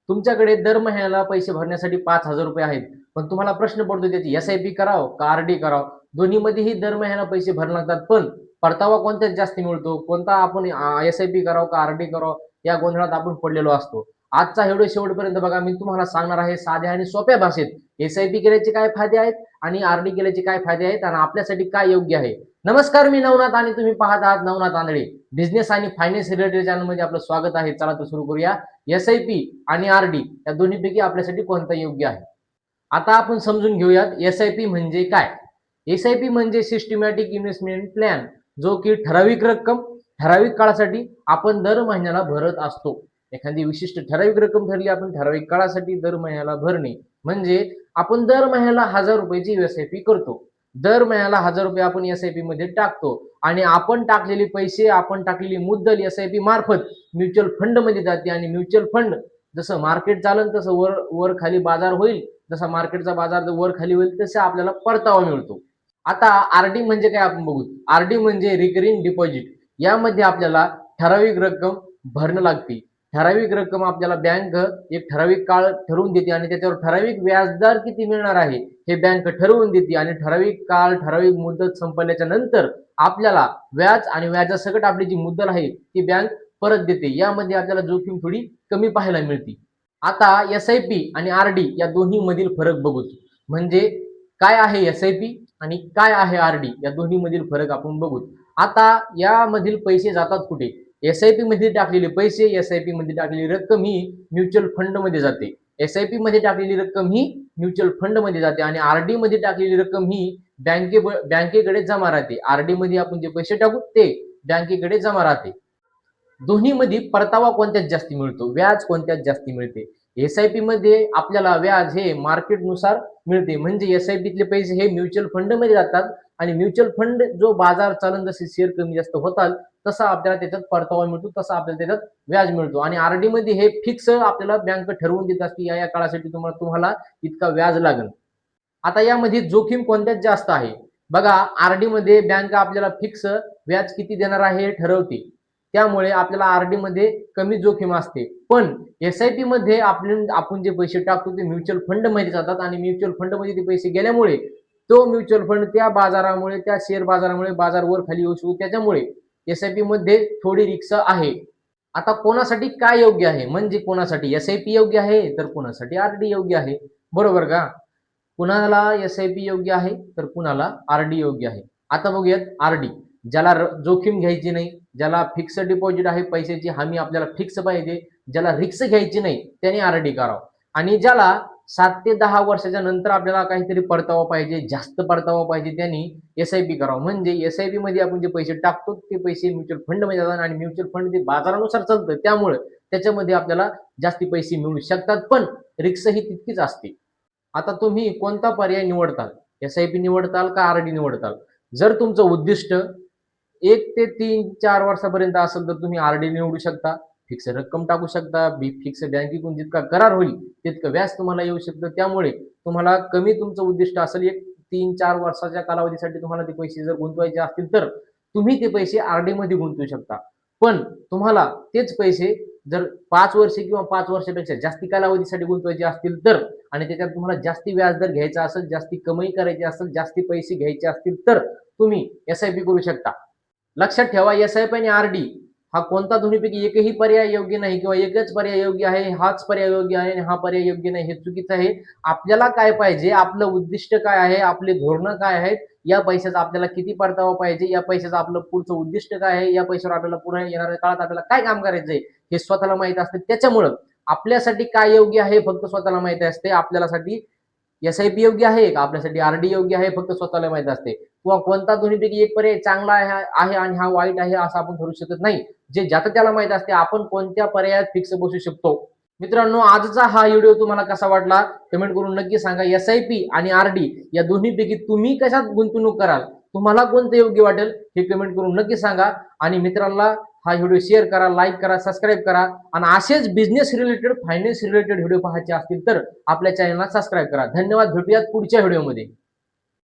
तुमच्याकडे दर महिन्याला पैसे भरण्यासाठी 5,000 रुपये आहेत, पण तुम्हाला प्रश्न पडतो त्याची SIP करावं का RD करावं? दोन्हीमध्येही दर महिन्याला पैसे भरावे लागतात, पण परतावा कोणत्यात जास्त मिळतो, कोणता आपण SIP करावं का RD करावं या गोंधळात आपण पडलेलो असतो. आजचा व्हिडिओ शेवटपर्यंत बघा. मी तुम्हाला सांगणार आहे साध्या आणि सोप्या भाषेत SIP केल्याचे काय फायदे आहेत आणि RD केल्याचे काय फायदे आहेत आणि आपल्यासाठी काय योग्य आहे. नमस्कार, मी नवनाथ आणि तुम्ही पाहत आहात नवनाथ आंधळे. बिझनेस आणि फायनान्स रिलेटेड चॅनल मध्ये आपलं स्वागत आहे. चला तर सुरू करूया. SIP आणि RD या दोन्हीपैकी आपल्यासाठी कोणता योग्य आहे. आता आपण समजून घेऊयात SIP म्हणजे काय. SIP म्हणजे सिस्टमॅटिक इन्व्हेस्टमेंट प्लॅन, जो की ठराविक रक्कम ठराविक काळासाठी आपण दर महिन्याला भरत असतो. एखादी विशिष्ट ठराविक रक्कम ठरली, आपण ठराविक काळासाठी दर महिन्याला भरणे म्हणजे आपण दर महिन्याला 1,000 रुपयाची SIP करतो. दर महिन्याला 1,000 रुपये आपण SIP मध्ये टाकतो आणि आपण टाकलेले पैसे, आपण टाकलेली मुद्दल SIP मार्फत म्युच्युअल फंड मध्ये जाते आणि म्युच्युअल फंड जसं मार्केट चालेल तसं वर खाली बाजार होईल, जसा मार्केटचा बाजार वर खाली होईल तसे आपल्याला परतावा मिळतो. आता RD म्हणजे काय आपण बघू. RD म्हणजे रिकरिंग डिपॉझिट. यामध्ये आपल्याला ठराविक रक्कम भरणं लागते. ठराविक रक्कम आपल्याला बँक एक ठराविक काळ ठरवून देते आणि त्याच्यावर ठराविक व्याजदर किती मिळणार आहे हे बँक ठरवून देते आणि ठराविक काळ ठराविक मुदत संपल्याच्या नंतर आपल्याला व्याज आणि व्याजासकट आपली जी मुद्दल आहे ती बँक परत देते. यामध्ये आपल्याला जोखीम थोडी कमी पाहायला मिळते. आता SIP आणि RD या दोन्ही मधील फरक बघू. म्हणजे काय आहे SIP आणि काय आहे RD या दोन्ही मधील फरक आपण बघू. आता यामधील पैसे जातात कुठे. SIP मध्ये टाकलेले पैसे, SIP मध्ये टाकलेली रक्कम ही म्युच्युअल फंड मध्ये जाते. SIP मध्ये टाकलेली रक्कम ही म्युच्युअल फंड मध्ये जाते आणि RD मध्ये टाकलेली रक्कम ही बँकेकडे जमा राहते. RD मध्ये आपण जे पैसे टाकू ते बँकेकडे जमा राहते. दोन्ही मध्ये परतावा कोणत्यात जास्ती मिळतो, व्याज कोणत्यात जास्ती मिळते. SIP मध्ये आपल्याला व्याज हे मार्केट नुसार मिळते. म्हणजे SIP तले पैसे हे म्युच्युअल फंड मध्ये जातात आणि म्युच्युअल फंड जो बाजार चालन जसे शेअर कमी जास्त होतात तसा आपल्याला त्याच्यात परतावा मिळतो, तसा आपल्याला त्याच्यात व्याज मिळतो. आणि RD मध्ये हे फिक्स आपल्याला बँक ठरवून देत असते या काळासाठी तुम्हाला इतका व्याज लागेल. आता यामध्ये जोखीम कोणत्यात जास्त आहे बघा. RD मध्ये बँक आपल्याला फिक्स व्याज किती देणार आहे हे ठरवते, त्यामुळे आपल्याला RD मध्ये कमी जोखीम असते. पण SIP मध्ये आपण जे पैसे टाकतो ते म्युच्युअल फंड मध्ये जातात आणि म्युच्युअल फंड मध्ये ते पैसे गेल्यामुळे तो म्युच्युअल फंड त्या बाजारामुळे, त्या शेअर बाजारामुळे बाजार वर खाली होऊ शकतो. त्याच्यामुळे SIP मध्ये थोडी रिस्क आहे. आता कोणासाठी काय योग्य आहे, म्हणजे कोणासाठी SIP योग्य आहे तर कोणासाठी RD योग्य आहे, बरोबर का. कुणाला SIP योग्य आहे तर कुणाला RD योग्य आहे. आता बघूयात RD. ज्याला जोखीम घ्यायची नाही, ज्याला फिक्स डिपॉझिट आहे, पैशाची हमी आपल्याला फिक्स पाहिजे, ज्याला रिस्क घ्यायची नाही त्याने RD करावं. आणि ज्याला 7 ते 10 वर्षाच्या नंतर आपल्याला काहीतरी परतावा पाहिजे, जास्त परतावा पाहिजे, त्यांनी SIP करावं. म्हणजे SIP मध्ये आपण जे पैसे टाकतो ते पैसे म्युच्युअल फंड मध्ये जातात आणि म्युच्युअल फंड ते बाजारानुसार चालतं, त्यामुळे त्याच्यामध्ये आपल्याला जास्ती पैसे मिळू शकतात, पण रिस्क ही तितकीच असते. आता तुम्ही कोणता पर्याय निवडताल, SIP निवडताल का RD निवडताल. जर तुमचं उद्दिष्ट 1 ते 3-4 वर्षापर्यंत असेल तर तुम्ही RD निवडू शकता. फिक्स रक्कम टाकू शकता. फिक्स बँकेकडून जितका करार होईल तितकं व्याज तुम्हाला येऊ शकतं. त्यामुळे तुम्हाला कमी तुमचं उद्दिष्ट असेल 1-3-4 वर्षाच्या कालावधीसाठी तुम्हाला ते पैसे जर गुंतवायचे असतील तर तुम्ही ते पैसे RD मध्ये गुंतवू शकता. पण तुम्हाला तेच पैसे जर 5 वर्ष किंवा 5 वर्षापेक्षा जास्ती कालावधीसाठी गुंतवायचे असतील तर, आणि त्याच्यात तुम्हाला जास्ती व्याजदर घ्यायचा असेल, जास्ती कमाई करायची असेल, जास्ती पैसे घ्यायचे असतील तर तुम्ही SIP करू शकता. लक्षात ठेवा, SIP आणि RD हा कोणता दोन्हीपैकी एकही पर्याय योग्य नाही किंवा एकच पर्याय योग्य आहे, हाच पर्याय योग्य आहे आणि हा पर्याय योग्य नाही, हे चुकीचं आहे. आपल्याला काय पाहिजे, आपलं उद्दिष्ट काय आहे, आपले धोरणं काय आहेत, या पैशाचा आपल्याला किती परतावा पाहिजे, या पैशाचं आपलं पुढचं उद्दिष्ट काय आहे, या पैशावर आपल्याला पुढे येणाऱ्या काळात आपल्याला काय काम करायचंय हे स्वतःला माहित असते. त्याच्यामुळं आपल्यासाठी काय योग्य आहे फक्त स्वतःला माहिती असते. आपल्यासाठी SIP योग्य आहे का आपल्यासाठी RD योग्य आहे फक्त स्वतःला माहित असते. किंवा कोणता दोन्हीपैकी एक पर्याय चांगला आहे आणि हा वाईट आहे असं आपण ठरवू शकत नाही. जे ज्याचं त्याला माहित असते आपण कोणत्या पर्यायात फिक्स बसू शकतो. मित्रांनो, आजचा हा व्हिडिओ तुम्हाला कसा वाटला कमेंट करून नक्की सांगा. SIP आणि RD या दोन्हीपैकी तुम्ही कशात गुंतवणूक कराल, तुम्हाला कोणतं योग्य वाटेल हे कमेंट करून नक्की सांगा. आणि मित्रांना हा व्हिडिओ शेअर करा, लाईक करा, सबस्क्राईब करा. आणि असेच business related, finance related video पाहायचे असतील तर आपल्या चॅनलला सबस्क्राईब करा. धन्यवाद. भेटूयात पुढच्या व्हिडिओमध्ये.